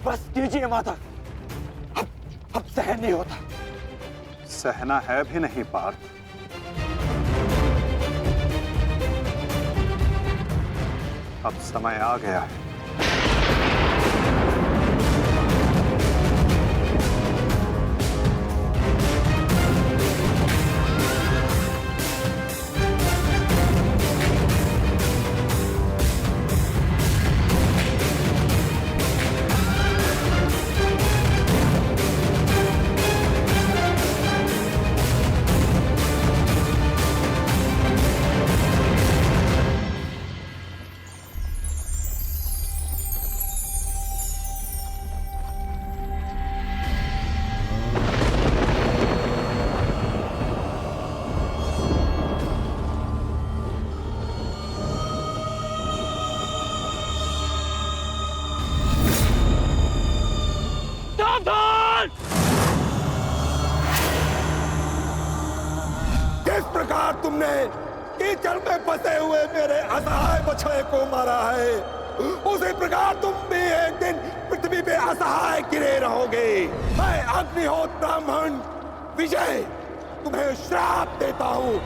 बस कीजिए माता, अब सहन नहीं होता। सहना है भी नहीं पार्थ। अब समय आ गया है। किस प्रकार तुमने कीचड़ में फंसे हुए मेरे असहाय बछड़े को मारा है, उसी प्रकार तुम भी एक दिन पृथ्वी पे असहाय गिरे रहोगे। मैं अग्निहोत्र ब्राह्मण विजय तुम्हें श्राप देता हूं।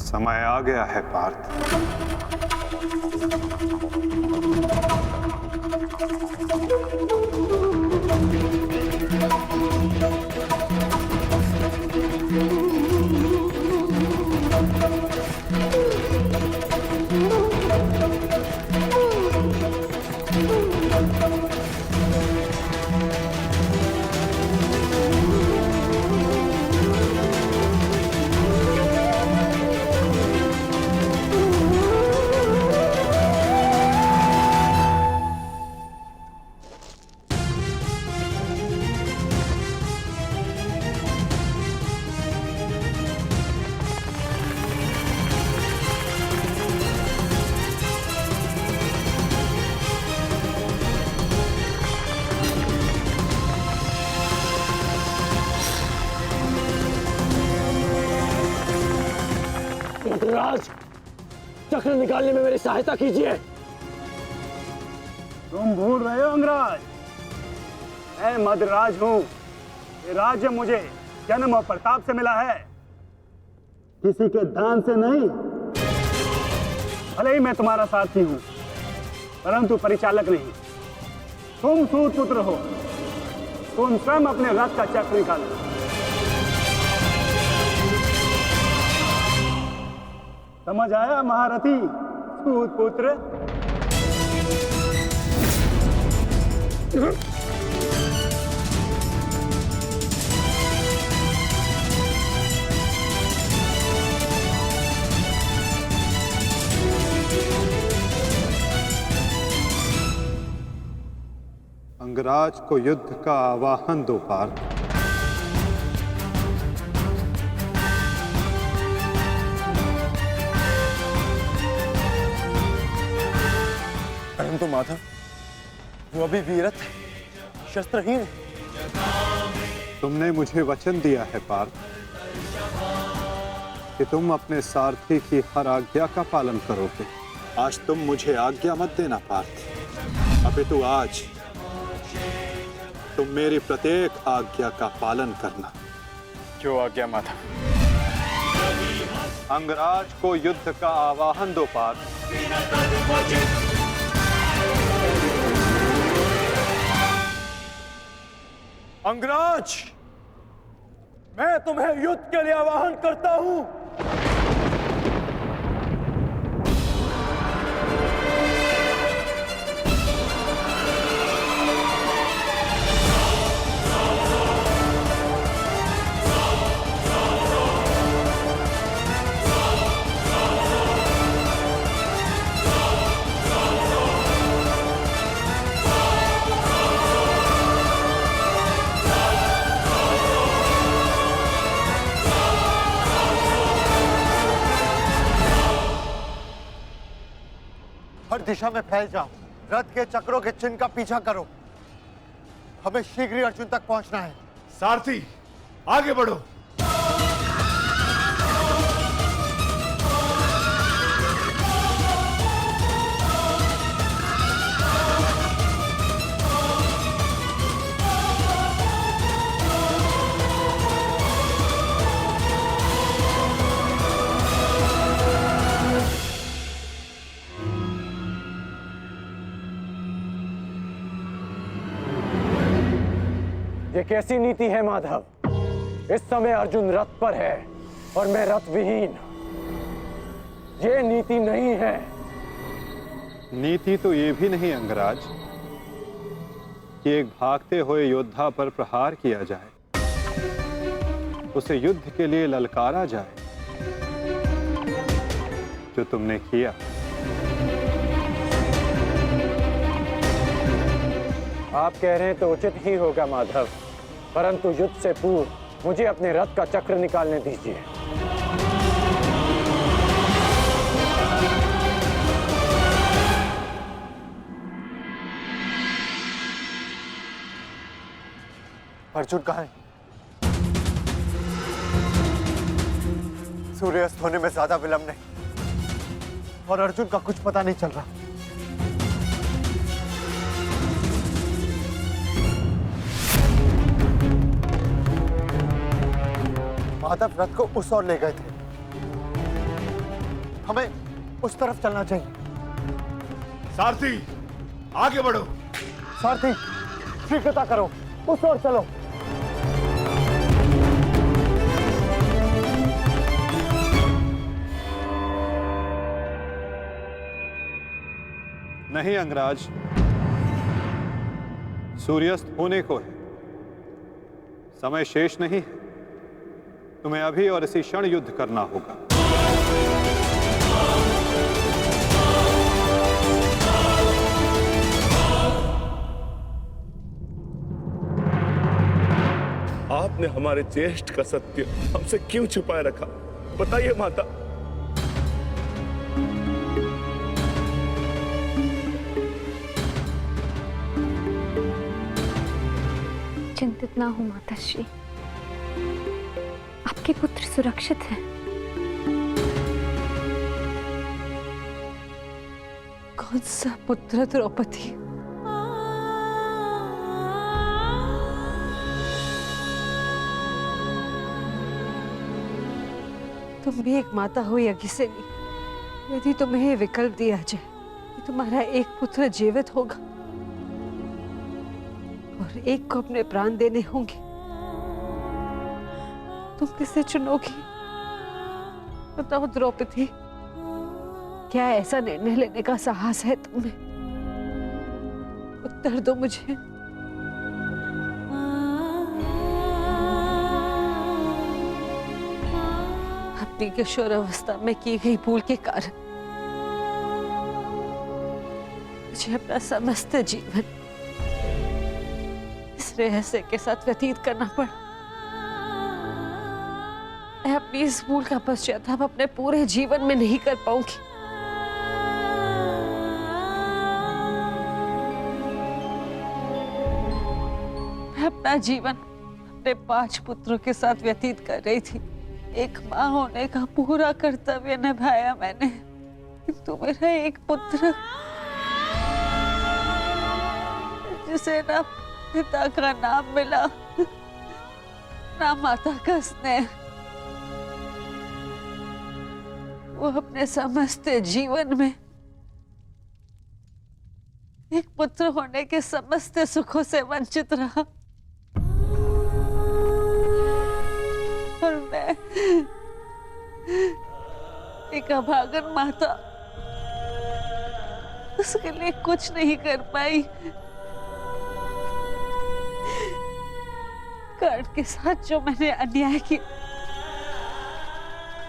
समय आ गया है पार्थ। राज, चक्र निकालने में मेरी सहायता कीजिए। तुम भूल रहे हो अंगराज, मैं मद्राज हूं। ये राज्य मुझे जन्म और प्रताप से मिला है, किसी के दान से नहीं। भले ही मैं तुम्हारा साथी हूं, परंतु परिचालक नहीं। तुम सूत पुत्र हो, तुम स्वयं अपने रथ का चक्र निकालो। समझ आया महारथी सूत पुत्र? अंगराज को युद्ध का आवाहन दो पार्थ। परंतु माधव, वो अभी वीरत है, शस्त्रहीन है। तुमने मुझे वचन दिया है पार्थ कि तुम अपने सारथी की हर आज्ञा का पालन करोगे। आज तुम मुझे आज्ञा मत देना पार्थ, अपितु आज तुम मेरी प्रत्येक आज्ञा का पालन करना। जो आज्ञा माता। अंगराज को युद्ध का आवाहन दो पार्थ। अंगराज, मैं तुम्हें युद्ध के लिए आह्वान करता हूं। हर दिशा में फैल जाओ, रथ के चक्रों के चिन्ह का पीछा करो। हमें शीघ्र ही अर्जुन तक पहुंचना है। सारथी, आगे बढ़ो। ये कैसी नीति है माधव? इस समय अर्जुन रथ पर है और मैं रथ विहीन। ये नीति नहीं है। नीति तो ये भी नहीं अंगराज कि एक भागते हुए योद्धा पर प्रहार किया जाए, उसे युद्ध के लिए ललकारा जाए, जो तुमने किया। आप कह रहे हैं तो उचित ही होगा माधव, परंतु युद्ध से पूर्व मुझे अपने रथ का चक्र निकालने दीजिए। अर्जुन कहाँ है? सूर्यास्त होने में ज्यादा विलंब नहीं और अर्जुन का कुछ पता नहीं चल रहा। माधव रथ को उस ओर ले गए थे, हमें उस तरफ चलना चाहिए। सारथी, आगे बढ़ो। सारथी, शीघ्रता करो, उस ओर चलो। नहीं अंगराज, सूर्यास्त होने को है, समय शेष नहीं है। तुम्हें अभी और इसी क्षण युद्ध करना होगा। आपने हमारे ज्येष्ठ का सत्य हमसे क्यों छुपाए रखा? बताइए माता। चिंतित ना हो माताश्री, आपके पुत्र सुरक्षित हैं। कौन सा पुत्र द्रौपदी? तुम भी एक माता हो यज्ञसेनी, यदि तुम्हें ये विकल्प दिया जाए कि तुम्हारा एक पुत्र जीवित होगा और एक को अपने प्राण देने होंगे, तुम किसे चुनोगी? बताओ द्रौपदी, क्या ऐसा निर्णय लेने का साहस है तुम्हें? उत्तर दो मुझे। अपनी किशोरावस्था में की गई भूल के कारण मुझे अपना समस्त जीवन इस रहस्य के साथ व्यतीत करना पड़ा। मैं अपनी इस भूल का पश्चाताप अपने पूरे जीवन में नहीं कर पाऊंगी। मैं अपना जीवन अपने 5 पुत्रों के साथ व्यतीत कर रही थी। एक माँ होने का पूरा कर्तव्य निभाया मैंने, किंतु मेरा एक पुत्र जिसे ना पिता का नाम मिला ना माता का स्नेह, वो अपने समस्त जीवन में एक पुत्र होने के समस्त सुखों से वंचित रहा। एक अभागन माता उसके लिए कुछ नहीं कर पाई। कर्ण के साथ जो मैंने अन्याय किया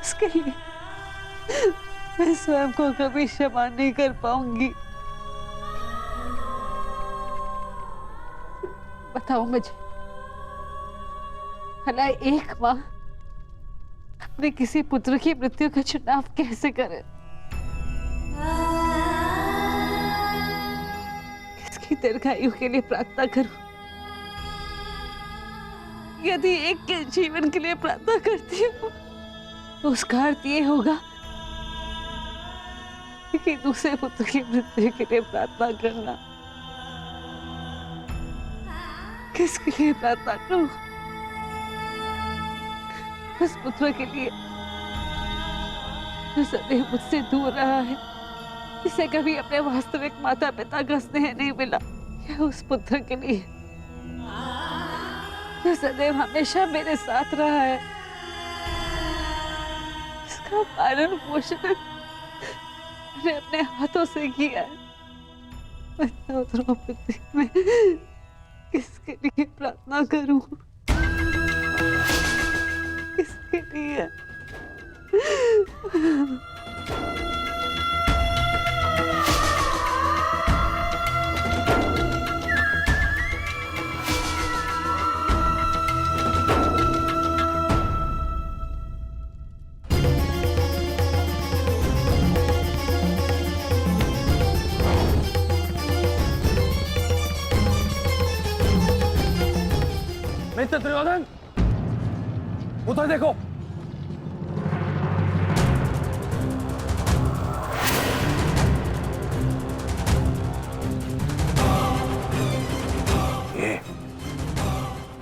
उसके लिए मैं स्वयं को कभी क्षमा नहीं कर पाऊंगी। बताओ मुझे, भला एक माँ अपने किसी पुत्र की मृत्यु का चुनाव कैसे करे? किसकी दीर्घायु के लिए प्रार्थना करूं? यदि एक के जीवन के लिए प्रार्थना करती हूँ तो उसका अर्थ ये होगा कि दूसरे पुत्र की मृत्यु के लिए प्रार्थना करना। किसके लिए प्रार्थना करूं? उस पुत्र के लिए जो सदैव मुझसे दूर रहा है, जिसे कभी अपने वास्तविक माता पिता का स्नेह नहीं मिला, या उस पुत्र के लिए जो सदैव हमेशा मेरे साथ रहा है, इसका पालन पोषण मैंने अपने हाथों से किया है। मैं द्रौपदी में किसके लिए प्रार्थना करूं? किसके लिए? मित्र दुर्योधन, उधर देखो।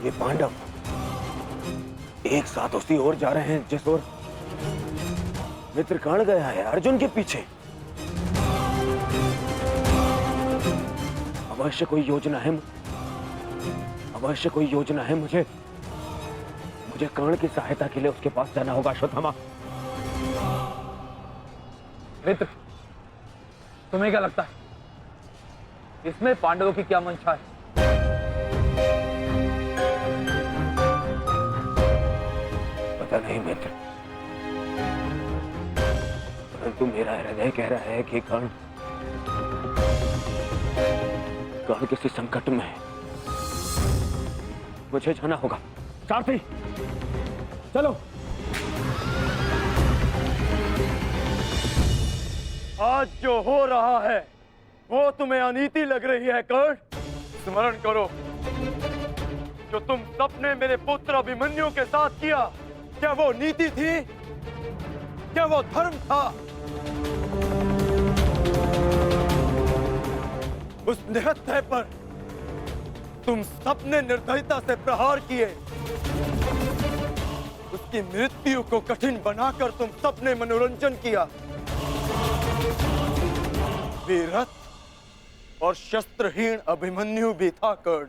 ये पांडव एक साथ उसी ओर जा रहे हैं जिस ओर मित्र कर्ण गया है, अर्जुन के पीछे। अवश्य कोई योजना है, अवश्य कोई योजना है। मुझे कर्ण की सहायता के लिए उसके पास जाना होगा। अश्वत्थामा, मित्र, तुम्हें क्या लगता है इसमें पांडवों की क्या मंशा है? पता नहीं मित्र, परंतु मेरा हृदय कह रहा है कि कर्ण किसी संकट में है। मुझे जाना होगा। सारथी, चलो। आज जो हो रहा है वो तुम्हें अनीति लग रही है कर्ण? स्मरण करो जो तुम सबने मेरे पुत्र अभिमन्यु के साथ किया, क्या वो नीति थी? क्या वो धर्म था? उस निहत्थे पर तुम सबने निर्दयता से प्रहार किए। उसकी मृत्यु को कठिन बनाकर तुम सबने मनोरंजन किया। वीरथ और शस्त्रहीन अभिमन्यु भी था कर्ण।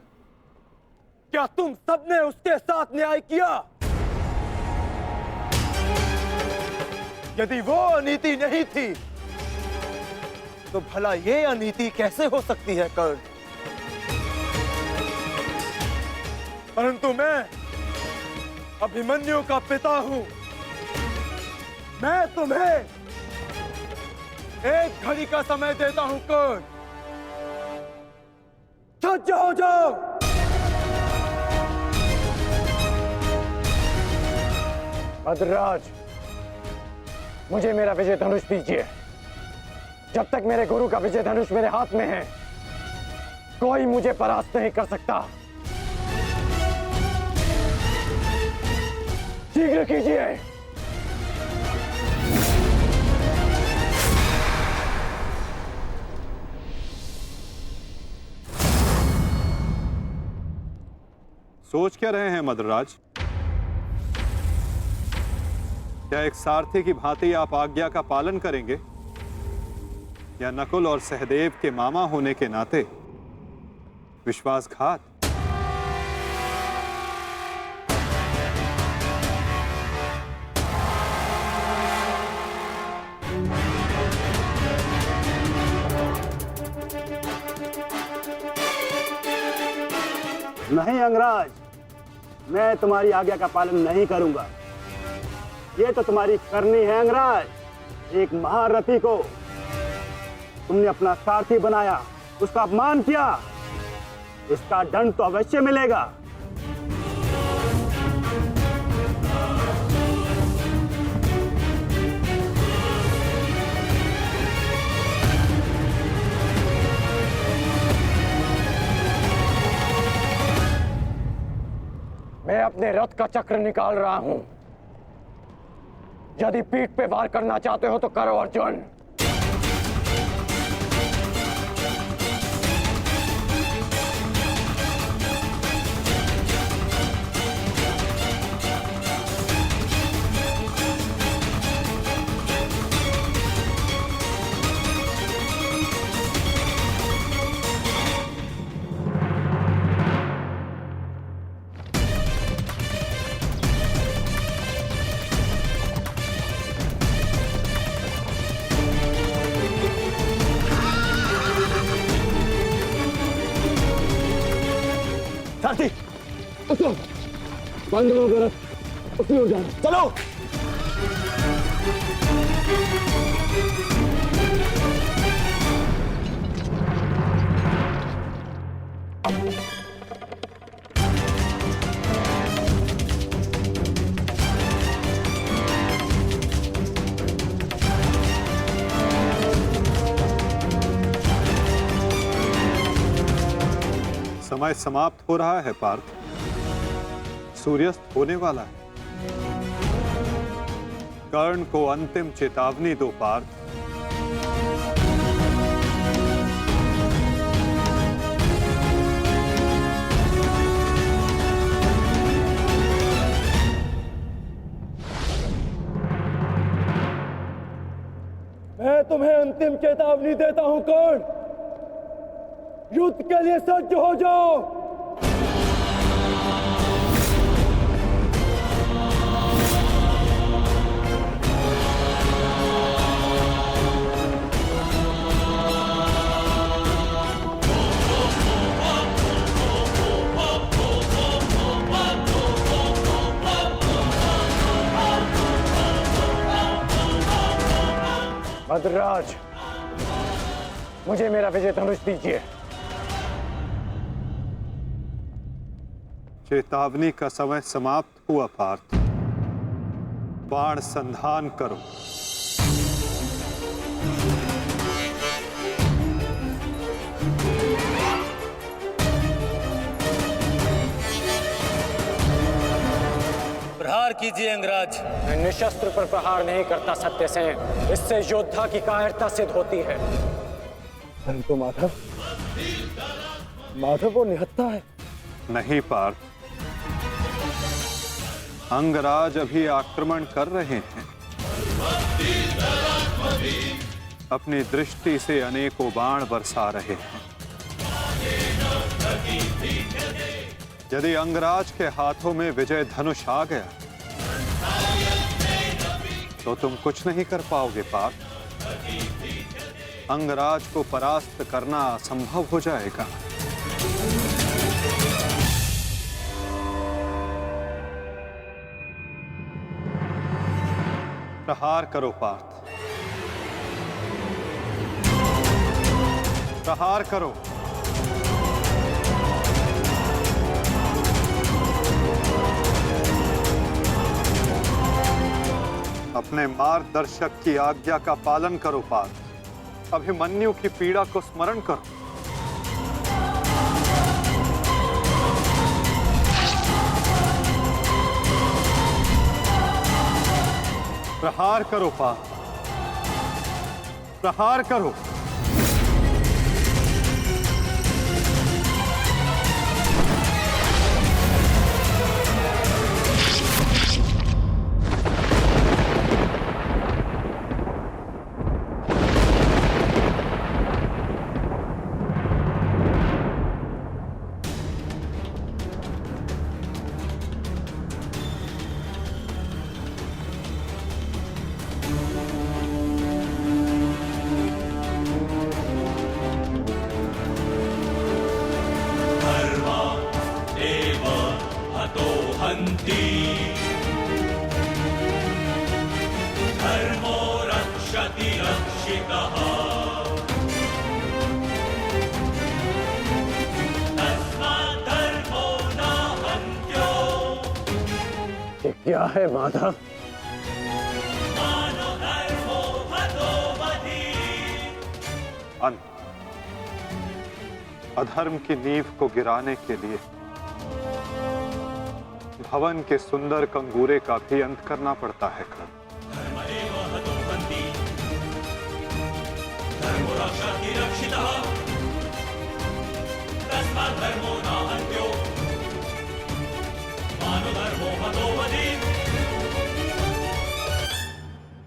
क्या तुम सबने उसके साथ न्याय किया? यदि वो अनीति नहीं थी तो भला ये अनीति कैसे हो सकती है कर्ण? परंतु मैं अभिमन्यु का पिता हूं। मैं तुम्हें एक घड़ी का समय देता हूं कर्ण। सज्ज हो जाओ। भद्रराज, मुझे मेरा विजय धनुष दीजिए। जब तक मेरे गुरु का विजय धनुष मेरे हाथ में है, कोई मुझे परास्त नहीं कर सकता। शीघ्र कीजिए। सोच क्या रहे हैं मद्रराज? क्या एक सारथी की भांति आप आज्ञा का पालन करेंगे, या नकुल और सहदेव के मामा होने के नाते विश्वासघात? नहीं अंगराज, मैं तुम्हारी आज्ञा का पालन नहीं करूंगा। ये तो तुम्हारी करनी है अंगराज। एक महारथी को तुमने अपना सारथी बनाया, उसका अपमान किया, इसका दंड तो अवश्य मिलेगा। मैं अपने रथ का चक्र निकाल रहा हूं। यदि पीठ पे वार करना चाहते हो तो करो अर्जुन। सारथी, उसको पांडवों का रथ उसी ओर जाना। चलो। समय समाप्त हो रहा है पार्थ। सूर्यास्त होने वाला है। कर्ण को अंतिम चेतावनी दो पार्थ। मैं तुम्हें अंतिम चेतावनी देता हूं कर्ण, युद्ध के लिए सज्ज हो जाओ। भद्रराज, मुझे मेरा विजय धनुष दीजिए। चेतावनी का समय समाप्त हुआ पार्थ। बाण संधान करो। प्रहार कीजिए अंगराज। मैं निशस्त्र पर प्रहार नहीं करता सत्यसेन, इससे योद्धा की कायरता सिद्ध होती है। तो माधव वो निहत्था है। नहीं पार्थ, अंगराज अभी आक्रमण कर रहे हैं। अपनी दृष्टि से अनेकों बाण बरसा रहे हैं। यदि अंगराज के हाथों में विजय धनुष आ गया तो तुम कुछ नहीं कर पाओगे पार्थ। अंगराज को परास्त करना असंभव हो जाएगा। प्रहार करो पार्थ, प्रहार करो। अपने मार्गदर्शक की आज्ञा का पालन करो पार्थ। अभिमन्यु की पीड़ा को स्मरण करो। प्रहार करो पार्थ, प्रहार करो। ये क्या है माधव? अंत। अधर्म की नींव को गिराने के लिए भवन के सुंदर कंगूरे का भी अंत करना पड़ता है कर्ण।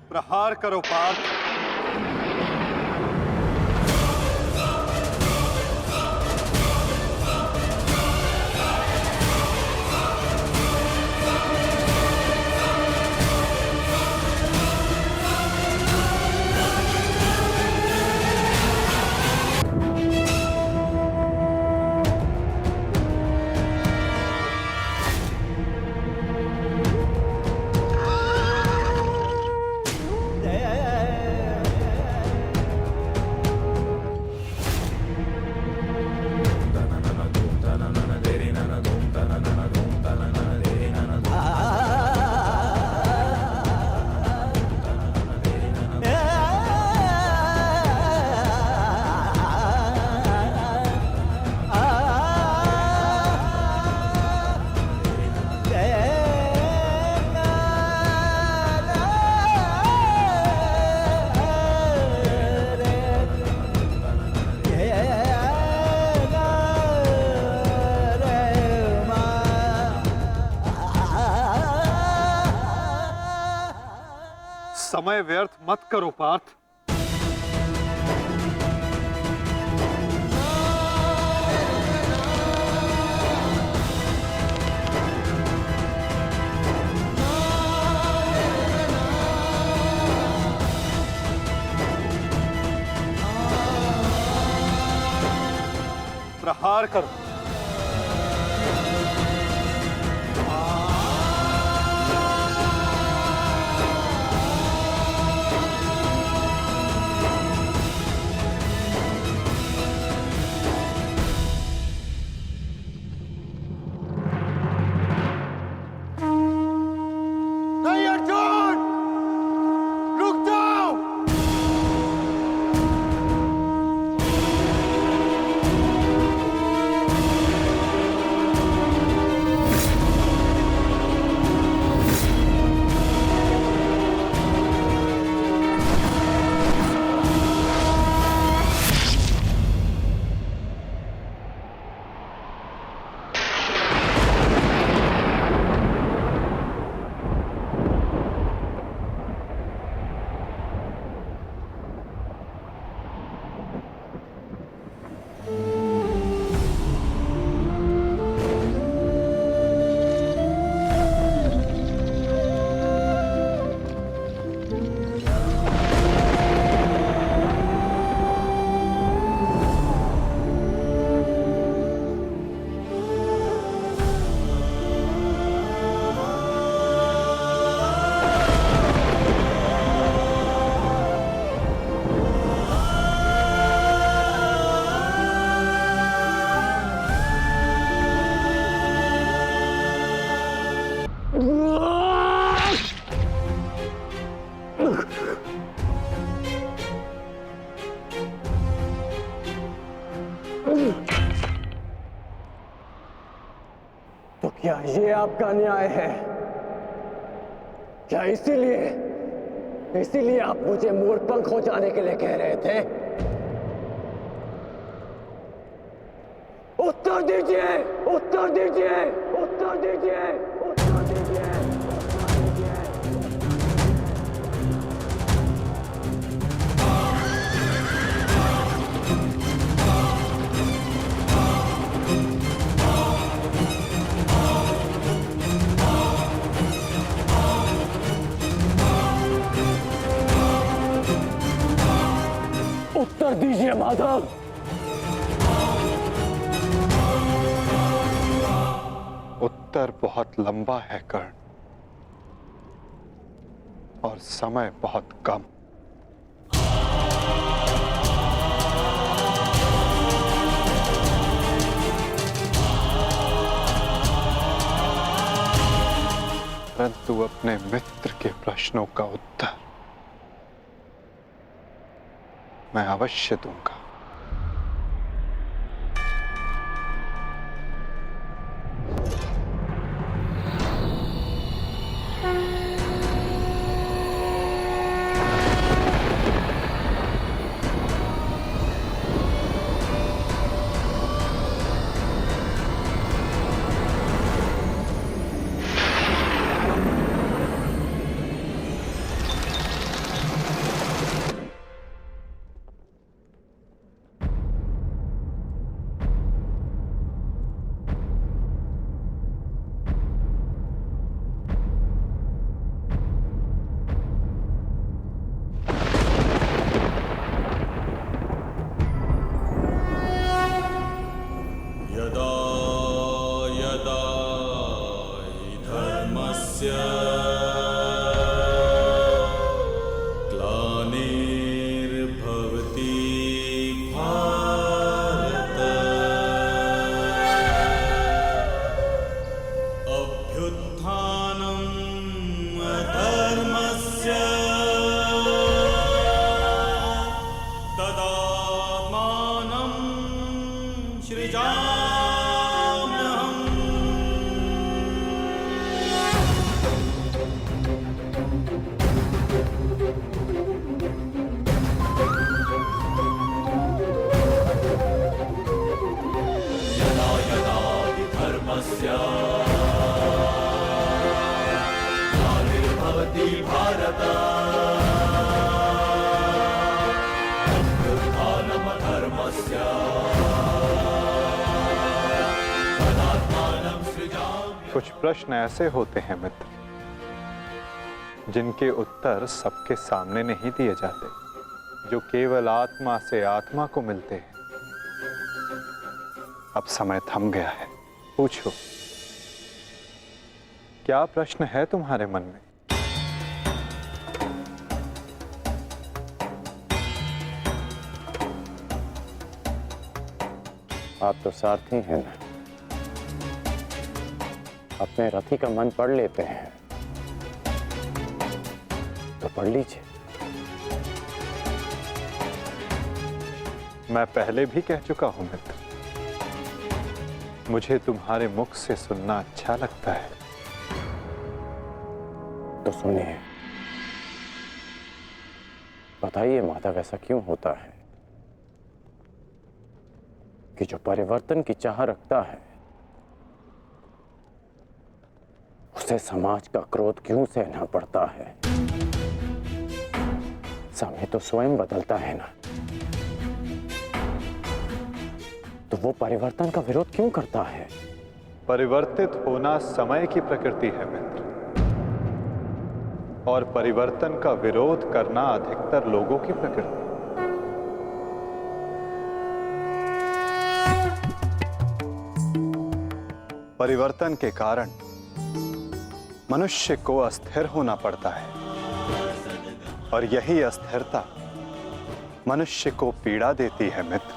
प्रहार करो पार्थ। समय व्यर्थ मत करो पार्थ। प्रहार करो। नहीं अर्जुन, रुक जाओ। तो क्या ये आपका न्याय है? क्या इसीलिए आप मुझे मोरपंख हो जाने के लिए कह रहे थे? उत्तर दीजिए, उत्तर दीजिए, उत्तर दीजिए, उत्तर दीजिए। उत्तर दीजिए माधव। उत्तर बहुत लंबा है कर्ण, और समय बहुत कम। परंतु अपने मित्र के प्रश्नों का उत्तर मैं अवश्य दूंगा। यदा यदा हि धर्मस्य ग्लानिर्भवति भारत अभ्युत्थानम् अधर्मस्य तदात्मानं सृजाम्यहम्। यदा यदा हि धर्मस्य ग्लानिर्भवति भारत अभ्युत्थानम् अधर्मस्य तदात्मानं सृजाम्यहम्। कुछ प्रश्न ऐसे होते हैं मित्र, जिनके उत्तर सबके सामने नहीं दिए जाते, जो केवल आत्मा से आत्मा को मिलते हैं। अब समय थम गया है, पूछो, क्या प्रश्न है तुम्हारे मन में? आप तो सारथी हैं ना, अपने रथी का मन पढ़ लेते हैं, तो पढ़ लीजिए। मैं पहले भी कह चुका हूं मित्र, मुझे तुम्हारे मुख से सुनना अच्छा लगता है। तो सुनिए, बताइए माधव, ऐसा क्यों होता है कि जो परिवर्तन की चाह रखता है उसे समाज का क्रोध क्यों सहना पड़ता है? समय तो स्वयं बदलता है ना, तो वो परिवर्तन का विरोध क्यों करता है? परिवर्तित होना समय की प्रकृति है मित्र, और परिवर्तन का विरोध करना अधिकतर लोगों की प्रकृति। परिवर्तन के कारण मनुष्य को अस्थिर होना पड़ता है, और यही अस्थिरता मनुष्य को पीड़ा देती है मित्र।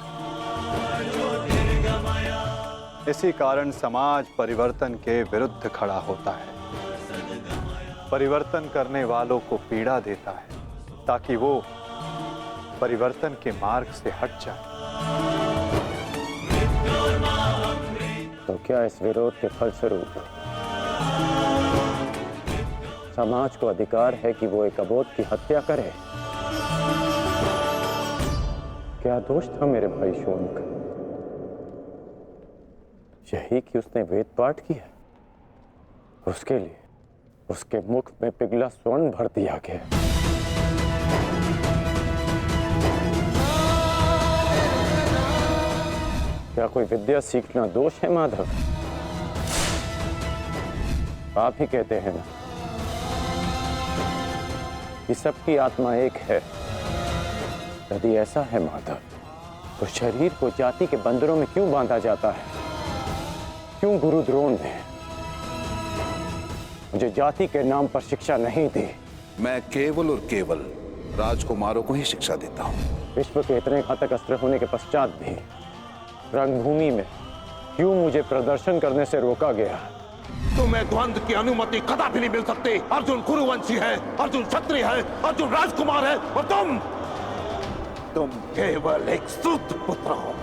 इसी कारण समाज परिवर्तन के विरुद्ध खड़ा होता है, परिवर्तन करने वालों को पीड़ा देता है, ताकि वो परिवर्तन के मार्ग से हट जाए। तो क्या इस विरोध के फलस्वरूप समाज को अधिकार है कि वो एक अबोध की हत्या करे? क्या दोष था मेरे भाई शौनक? यही कि उसने वेद पाठ किया, उसके लिए उसके मुख में पिघला स्वर्ण भर दिया गया। क्या कोई विद्या सीखना दोष है माधव? आप ही कहते हैं ना कि सबकी आत्मा एक है। यदि ऐसा है माधव, तो शरीर को जाति के बंधनों में क्यों बांधा जाता है? क्यों गुरु द्रोण ने मुझे जाति के नाम पर शिक्षा नहीं दी? मैं केवल और केवल राजकुमारों को ही शिक्षा देता हूँ। विश्व के इतने घातक अस्त्र होने के पश्चात भी रंगभूमि में क्यों मुझे प्रदर्शन करने से रोका गया? तुम्हें द्वंद्व की अनुमति कदापि नहीं मिल सकती। अर्जुन कुरुवंशी है, अर्जुन क्षत्रिय है, अर्जुन राजकुमार है और तुम केवल एक सूत पुत्र हो।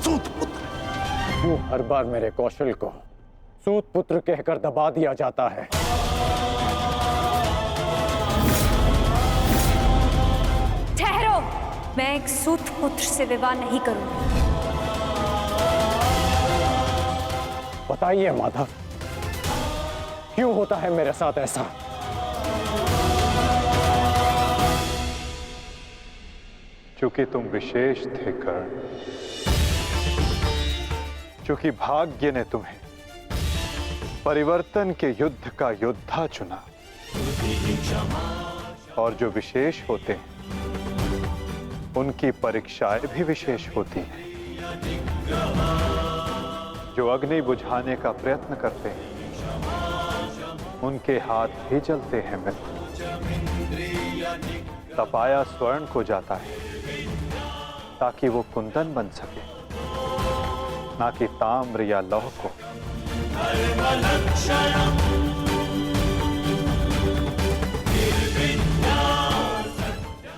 सूत पुत्र। क्यों हर बार मेरे कौशल को सूत पुत्र कहकर दबा दिया जाता है? ठहरो, मैं एक सूत पुत्र से विवाह नहीं करूंगी। बताइए माधव, क्यों होता है मेरे साथ ऐसा? क्योंकि तुम विशेष थे कर्ण, क्योंकि भाग्य ने तुम्हें परिवर्तन के युद्ध का योद्धा चुना। और जो विशेष होते हैं उनकी परीक्षाएं भी विशेष होती हैं। जो अग्नि बुझाने का प्रयत्न करते हैं उनके हाथ भी जलते हैं मित्र। तपाया स्वर्ण को जाता है ताकि वो कुंदन बन सके, ना कि ताम्र या लौह को।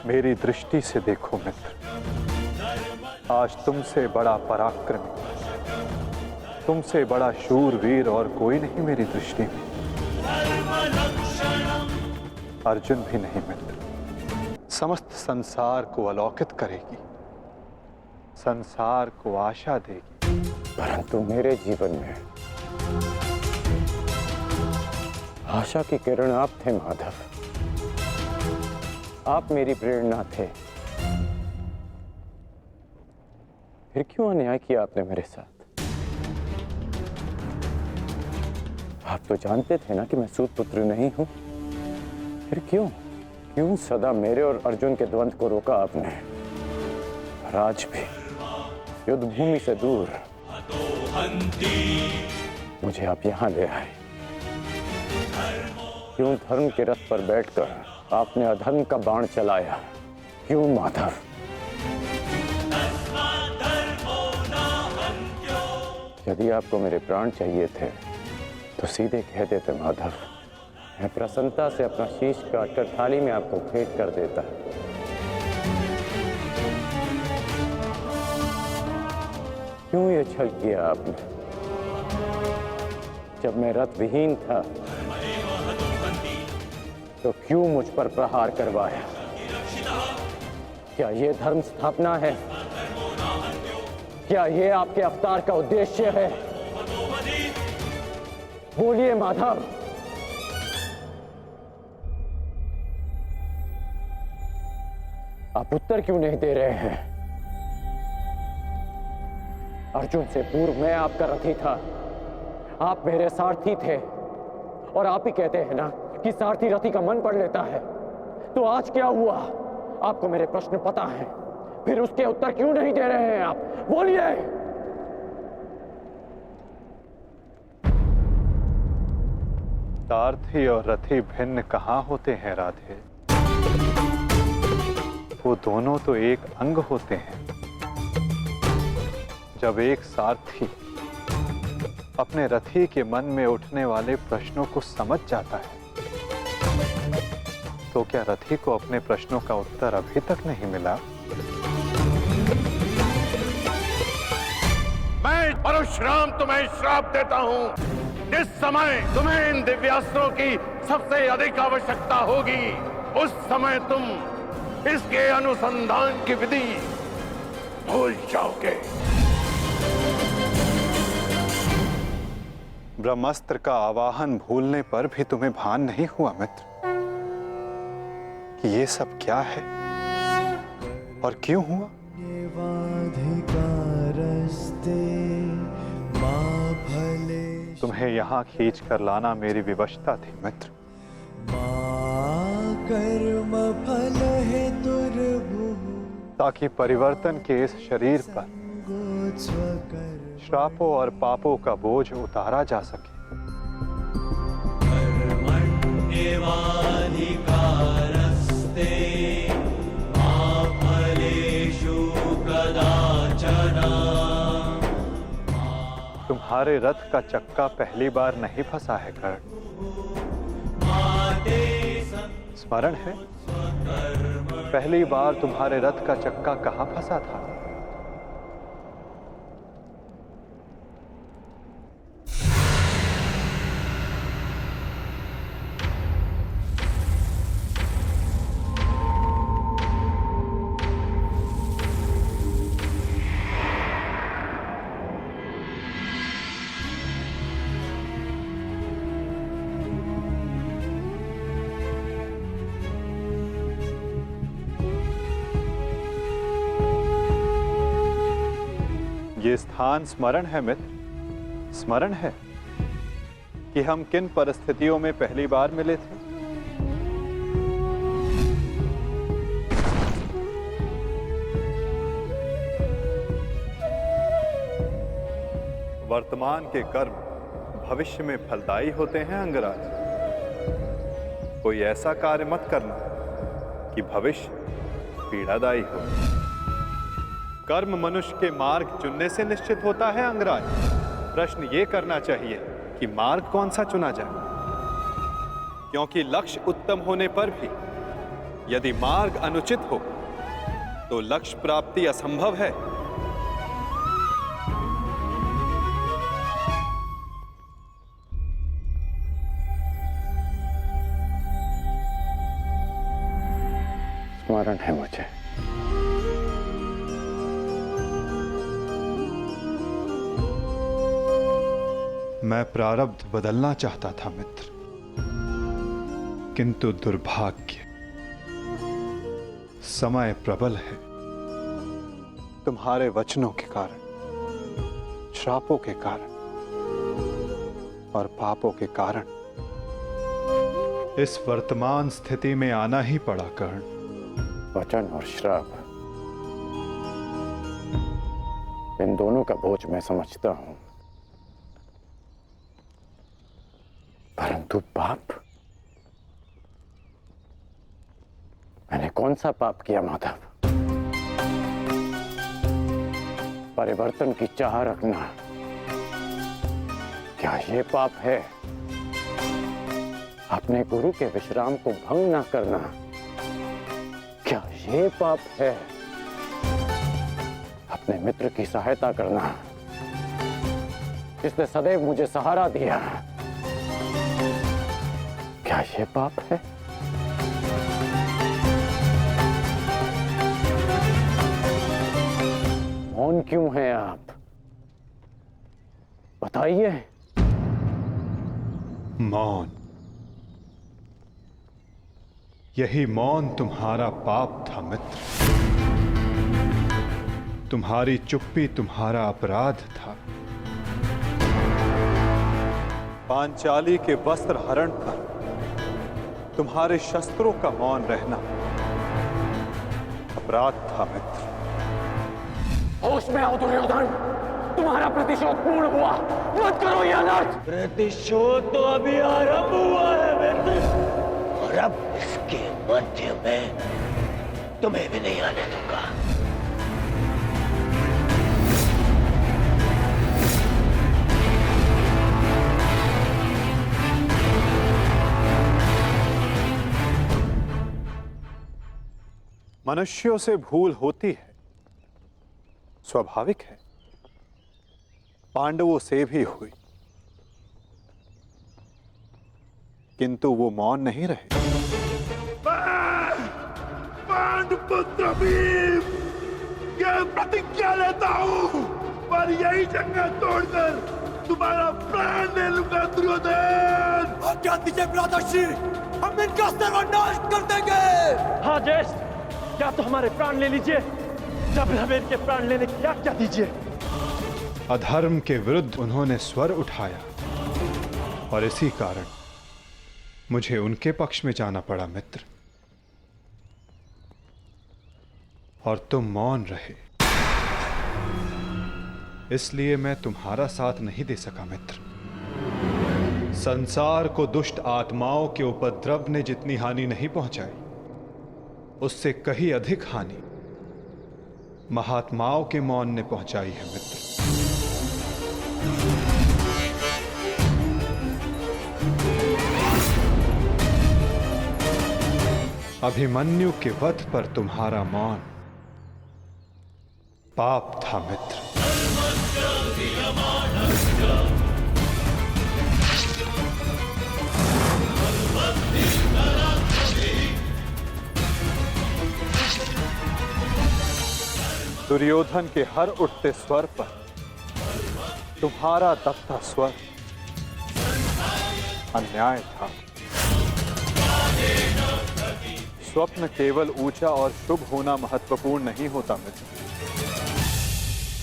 मेरी दृष्टि से देखो मित्र, आज तुमसे बड़ा पराक्रमी, तुमसे बड़ा शूरवीर और कोई नहीं मेरी दृष्टि में। अर्जुन भी नहीं मित्र। समस्त संसार को अलौकित करेगी, संसार को आशा देगी। परंतु मेरे जीवन में आशा की किरण आप थे माधव। आप मेरी प्रेरणा थे। फिर क्यों अन्याय किया आपने मेरे साथ? आप तो जानते थे ना कि मैं सूत पुत्र नहीं हूं। फिर क्यों सदा मेरे और अर्जुन के द्वंद्व को रोका आपने? और आज भी युद्ध भूमि से दूर मुझे आप यहां ले आए। क्यों धर्म के रथ पर बैठकर आपने अधर्म का बाण चलाया? क्यों माधव? यदि आपको मेरे प्राण चाहिए थे तो सीधे कह देते माधव। मैं प्रसन्नता से अपना शीश काटकर थाली में आपको भेंट कर देता। क्यों ये छल किया आपने? जब मैं रथ विहीन था तो क्यों मुझ पर प्रहार करवाया? क्या ये धर्म स्थापना है? क्या ये आपके अवतार का उद्देश्य है? बोलिए माधव। आप उत्तर क्यों नहीं दे रहे हैं? अर्जुन से पूर्व मैं आपका रथी था, आप मेरे सारथी थे। और आप ही कहते हैं ना कि सारथी रथी का मन पढ़ लेता है। तो आज क्या हुआ? आपको मेरे प्रश्न पता है, फिर उसके उत्तर क्यों नहीं दे रहे हैं आप? बोलिए। सारथी और रथी भिन्न कहाँ होते हैं राधे? वो दोनों तो एक अंग होते हैं। जब एक सारथी अपने रथी के मन में उठने वाले प्रश्नों को समझ जाता है तो क्या रथी को अपने प्रश्नों का उत्तर अभी तक नहीं मिला? मैं परशुराम तुम्हें श्राप देता हूं। जिस समय तुम्हें इन दिव्यास्त्रों की सबसे अधिक आवश्यकता होगी, उस समय तुम इसके अनुसंधान की विधि भूल जाओगे। ब्रह्मास्त्र का आवाहन भूलने पर भी तुम्हें भान नहीं हुआ मित्र कि ये सब क्या है और क्यों हुआ? तुम्हें यहाँ खींच कर लाना मेरी विवशता थी मित्र। ताकि परिवर्तन के इस शरीर पर श्रापों और पापों का बोझ उतारा जा सके। तुम्हारे रथ का चक्का पहली बार नहीं फंसा है कर्ण। स्मरण है पहली बार तुम्हारे रथ का चक्का कहां फंसा था? ये स्थान स्मरण है मित्र, स्मरण है कि हम किन परिस्थितियों में पहली बार मिले थे? वर्तमान के कर्म भविष्य में फलदायी होते हैं अंगराज। कोई ऐसा कार्य मत करना कि भविष्य पीड़ादायी हो। कर्म मनुष्य के मार्ग चुनने से निश्चित होता है अंगराज। प्रश्न ये करना चाहिए कि मार्ग कौन सा चुना जाए, क्योंकि लक्ष्य उत्तम होने पर भी यदि मार्ग अनुचित हो तो लक्ष्य प्राप्ति असंभव है। स्मरण है मुझे। मैं प्रारब्ध बदलना चाहता था मित्र, किंतु दुर्भाग्य समय प्रबल है। तुम्हारे वचनों के कारण, श्रापों के कारण और पापों के कारण इस वर्तमान स्थिति में आना ही पड़ा कर्ण। वचन और श्राप, इन दोनों का बोझ मैं समझता हूं, परंतु पाप, मैंने कौन सा पाप किया माधव? परिवर्तन की चाह रखना, क्या ये पाप है? अपने गुरु के विश्राम को भंग ना करना, क्या ये पाप है? अपने मित्र की सहायता करना, जिसने सदैव मुझे सहारा दिया, क्या ये पाप है? मौन क्यों हैं आप? बताइए। मौन, यही मौन तुम्हारा पाप था मित्र। तुम्हारी चुप्पी तुम्हारा अपराध था। पांचाली के वस्त्र हरण पर तुम्हारे शस्त्रों का मौन रहना अपराध था मित्र। होश में आओ दुर्योधन, तुम्हारा प्रतिशोध पूर्ण हुआ, मत करो यह अनर्थ। प्रतिशोध तो अभी आरंभ हुआ है मित्र, और अब इसके मध्य में तुम्हें भी नहीं आने दूंगा। मनुष्यों से भूल होती है, स्वाभाविक है। पांडवों से भी हुई, किंतु वो मौन नहीं रहे। पांडुपुत्र भीम, ये प्रतिज्ञा लेता हूं, पर यही जंगल तोड़कर तुम्हारा प्राण ले लूंगा दुर्योधन। आज्ञा दीजिए भ्राताश्री, हम इनका सर्वनाश कर देंगे। हाँ ज्येष्ठ, क्या तो हमारे प्राण ले लीजिए, जब हमें इनके प्राण लेने की आज्ञा दीजिए। अधर्म के विरुद्ध उन्होंने स्वर उठाया और इसी कारण मुझे उनके पक्ष में जाना पड़ा मित्र, और तुम मौन रहे, इसलिए मैं तुम्हारा साथ नहीं दे सका मित्र। संसार को दुष्ट आत्माओं के उपद्रव ने जितनी हानि नहीं पहुंचाई, उससे कहीं अधिक हानि महात्माओं के मौन ने पहुंचाई है मित्र। अभिमन्यु के वध पर तुम्हारा मौन पाप था मित्र। दुर्योधन के हर उठते स्वर पर तुम्हारा दबता स्वर अन्याय था। स्वप्न केवल ऊंचा और शुभ होना महत्वपूर्ण नहीं होता मित्र,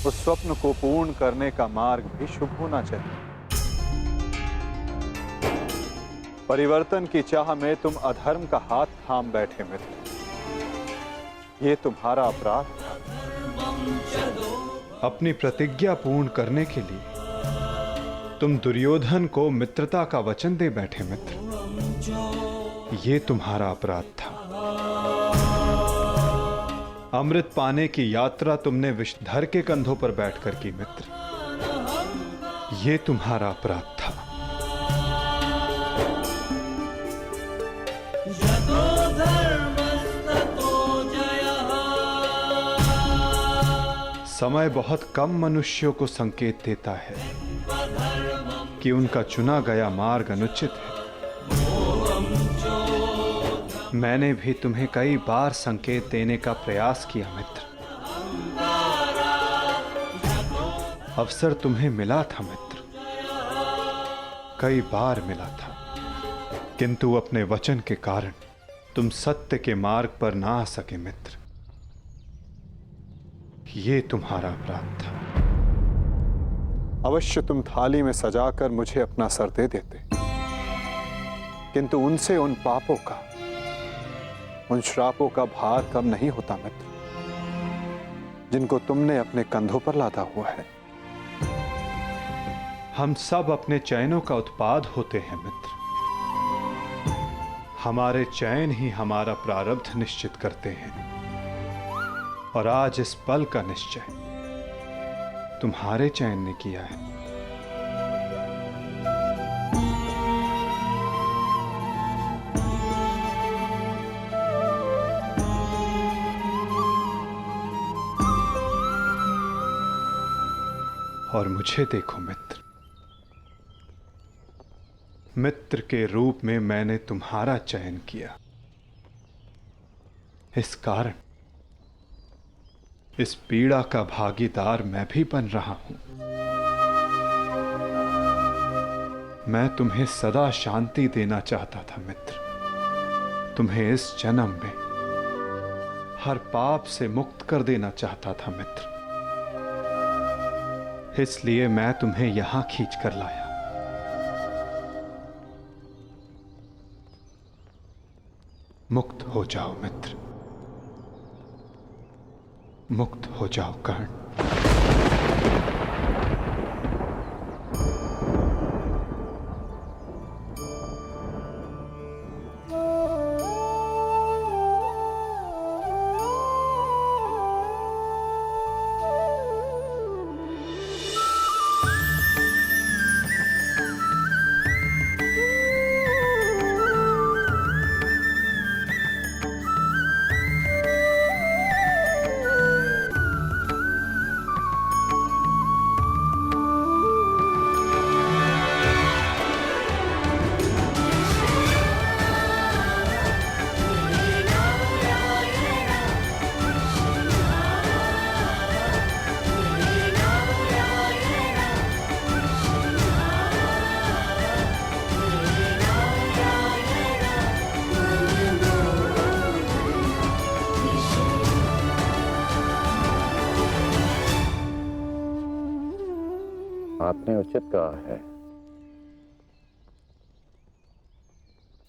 उस स्वप्न को पूर्ण करने का मार्ग भी शुभ होना चाहिए। परिवर्तन की चाह में तुम अधर्म का हाथ थाम बैठे मित्र, ये तुम्हारा अपराध था। अपनी प्रतिज्ञा पूर्ण करने के लिए तुम दुर्योधन को मित्रता का वचन दे बैठे मित्र, ये तुम्हारा अपराध था। अमृत पाने की यात्रा तुमने विषधर के कंधों पर बैठकर की मित्र, ये तुम्हारा अपराध था। समय बहुत कम मनुष्यों को संकेत देता है कि उनका चुना गया मार्ग अनुचित है। मैंने भी तुम्हें कई बार संकेत देने का प्रयास किया मित्र, अवसर तुम्हें मिला था मित्र, कई बार मिला था, किंतु अपने वचन के कारण तुम सत्य के मार्ग पर ना आ सके मित्र, ये तुम्हारा अपराध था। अवश्य तुम थाली में सजाकर मुझे अपना सर दे देते, किंतु उनसे उन पापों का, उन श्रापों का भार कम नहीं होता मित्र, जिनको तुमने अपने कंधों पर लादा हुआ है। हम सब अपने चयनों का उत्पाद होते हैं मित्र, हमारे चयन ही हमारा प्रारब्ध निश्चित करते हैं, और आज इस पल का निश्चय तुम्हारे चयन ने किया है। और मुझे देखो मित्र, मित्र के रूप में मैंने तुम्हारा चयन किया, इस कारण इस पीड़ा का भागीदार मैं भी बन रहा हूं। मैं तुम्हें सदा शांति देना चाहता था मित्र, तुम्हें इस जन्म में हर पाप से मुक्त कर देना चाहता था मित्र, इसलिए मैं तुम्हें यहां खींच कर लाया। मुक्त हो जाओ मित्र, मुक्त हो जाओ कर्ण। आपने उचित कहा है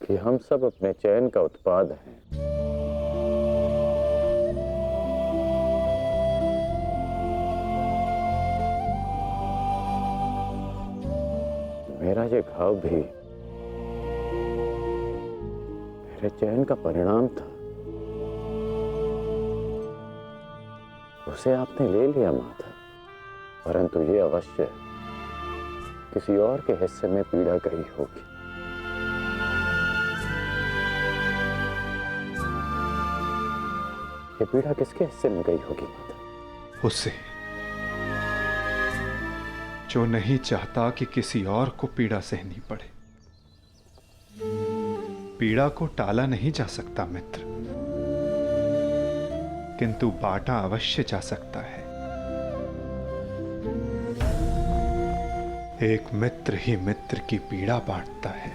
कि हम सब अपने चयन का उत्पाद हैं। मेरा ये घाव भी मेरे चयन का परिणाम था, उसे आपने ले लिया माता, परंतु ये अवश्य किसी और के हिस्से में पीड़ा गई होगी। ये पीड़ा किसके हिस्से में गई होगी माता? उसे, जो नहीं चाहता कि किसी और को पीड़ा सहनी पड़े। पीड़ा को टाला नहीं जा सकता मित्र, किंतु बांटा अवश्य जा सकता है। एक मित्र ही मित्र की पीड़ा बांटता है।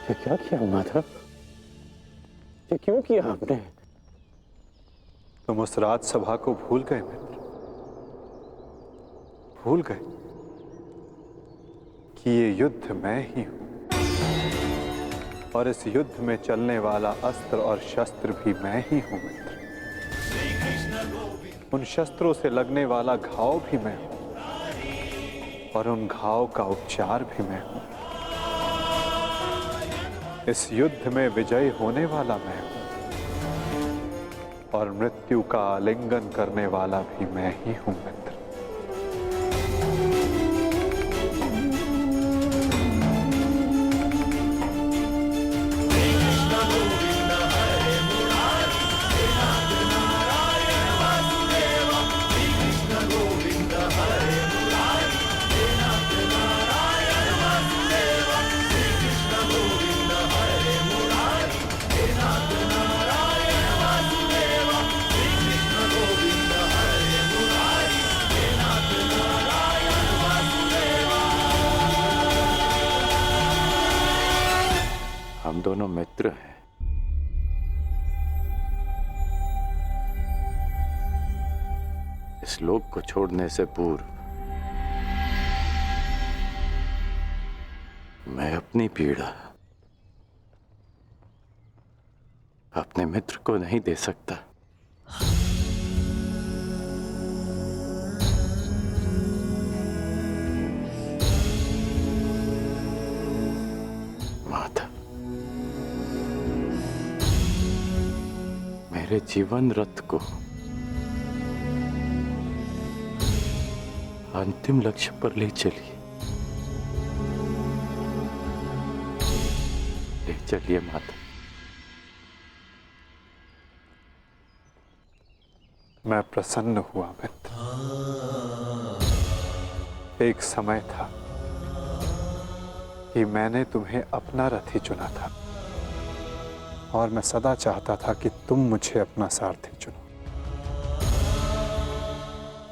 ये क्या किया माधव? ये क्यों किया आपने? तुम उस राजसभा को भूल गए मित्र, भूल गए कि ये युद्ध मैं ही हूं, और इस युद्ध में चलने वाला अस्त्र और शस्त्र भी मैं ही हूं मित्र। उन शस्त्रों से लगने वाला घाव भी मैं हूं, और उन घाव का उपचार भी मैं हूं। इस युद्ध में विजयी होने वाला मैं हूं, और मृत्यु का आलिंगन करने वाला भी मैं ही हूं मित्र। हम दोनों मित्र हैं। इस लोक को छोड़ने से पूर्व मैं अपनी पीड़ा अपने मित्र को नहीं दे सकता। माधव, मेरे जीवन रथ को अंतिम लक्ष्य पर ले चलिए, ले चलिए माता। मैं प्रसन्न हुआ मित्र। एक समय था कि मैंने तुम्हें अपना रथी चुना था, और मैं सदा चाहता था कि तुम मुझे अपना सारथी चुनो।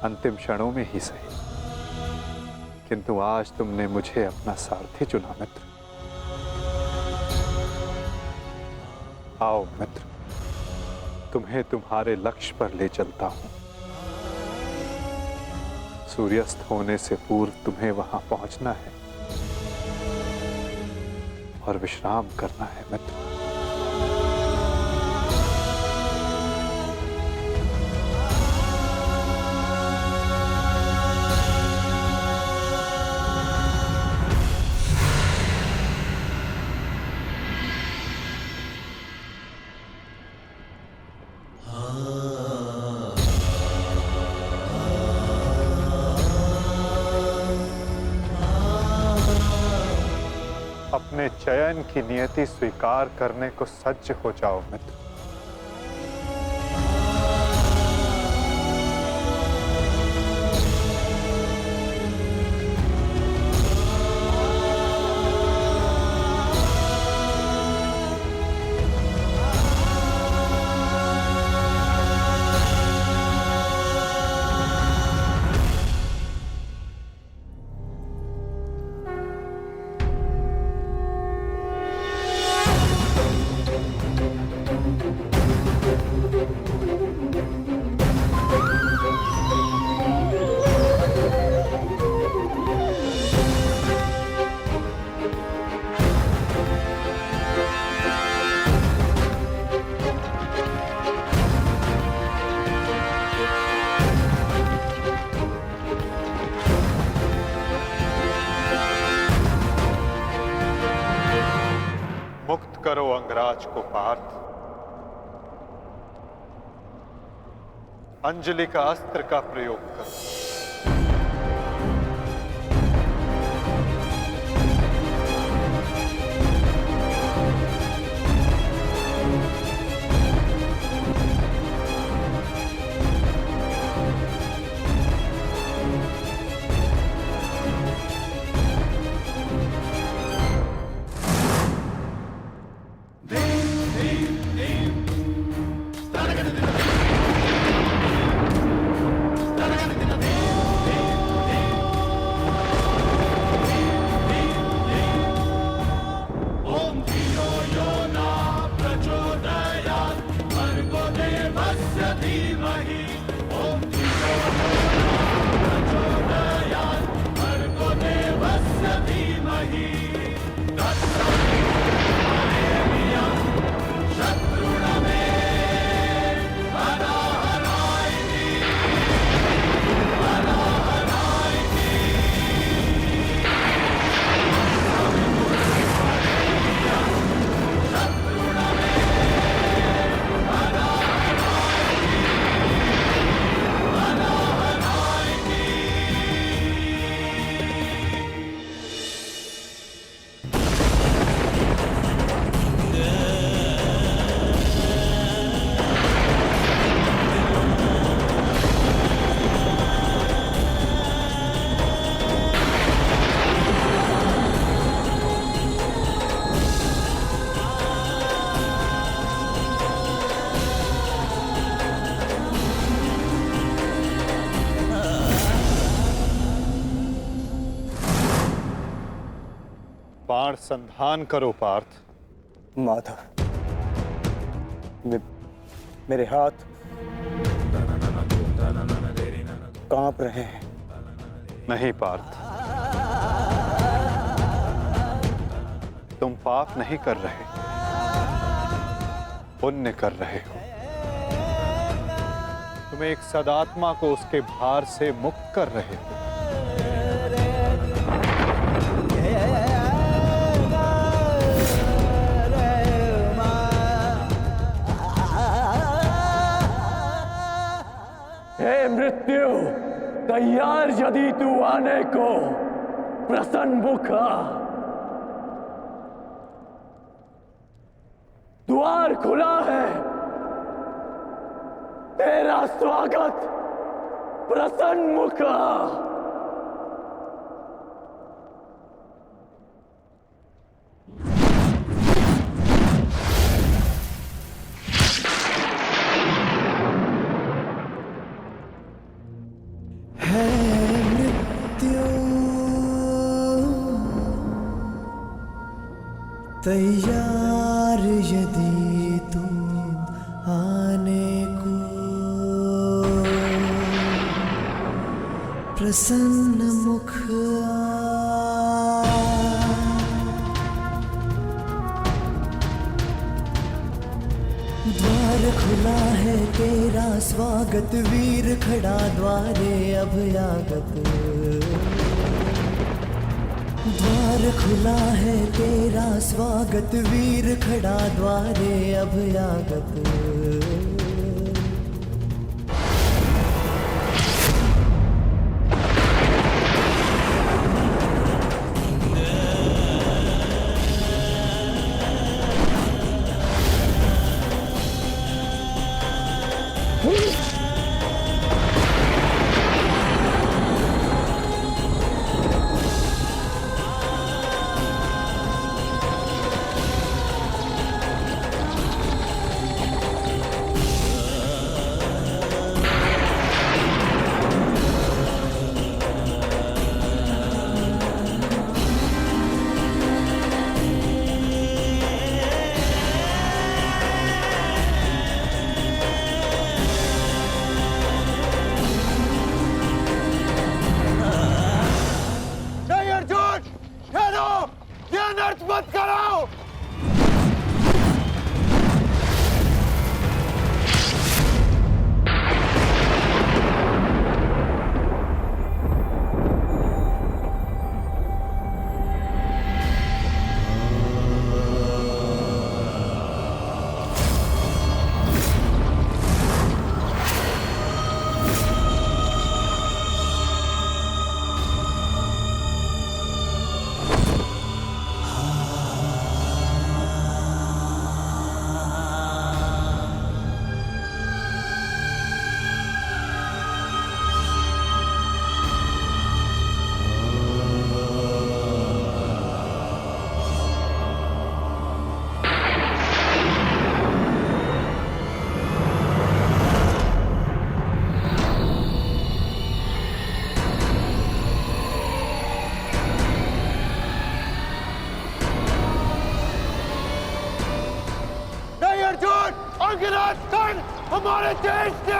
अंतिम क्षणों में ही सही, किंतु आज तुमने मुझे अपना सारथी चुना मित्र। आओ मित्र, तुम्हें तुम्हारे लक्ष्य पर ले चलता हूं। सूर्यास्त होने से पूर्व तुम्हें वहां पहुंचना है और विश्राम करना है मित्र। अपने चयन की नियति स्वीकार करने को सज्ज हो जाओ मित्र। करो अंगराज को पार्थ। अंजलि का अस्त्र का प्रयोग करो। बाण संधान करो पार्थ। माधव, मेरे हाथ कांप रहे हैं। नहीं पार्थ, तुम पाप नहीं कर रहे, पुण्य कर रहे हो। तुम एक सदात्मा को उसके भार से मुक्त कर रहे हो। हे मृत्यु, तैयार यदि तू आने को, प्रसन्न मुखा। द्वार खुला है, तेरा स्वागत प्रसन्न मुखा। तैयार यदि तुम आने को, प्रसन्न मुख द्वार खुला है, तेरा स्वागत वीर खड़ा द्वारे अभयागत। द्वार खुला है, तेरा स्वागत वीर खड़ा द्वारे अभयागत। हमारे देश से।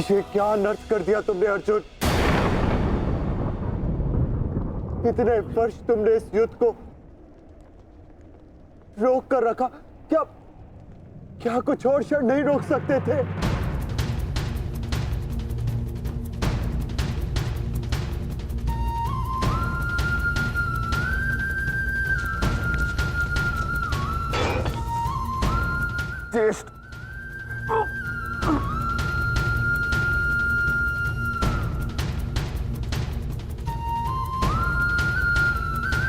ये क्या अनर्थ कर दिया तुमने अर्जुन। इतने वर्ष तुमने इस युद्ध को रोक कर रखा, क्या क्या कुछ और क्षण नहीं रोक सकते थे? ज्येष्ठ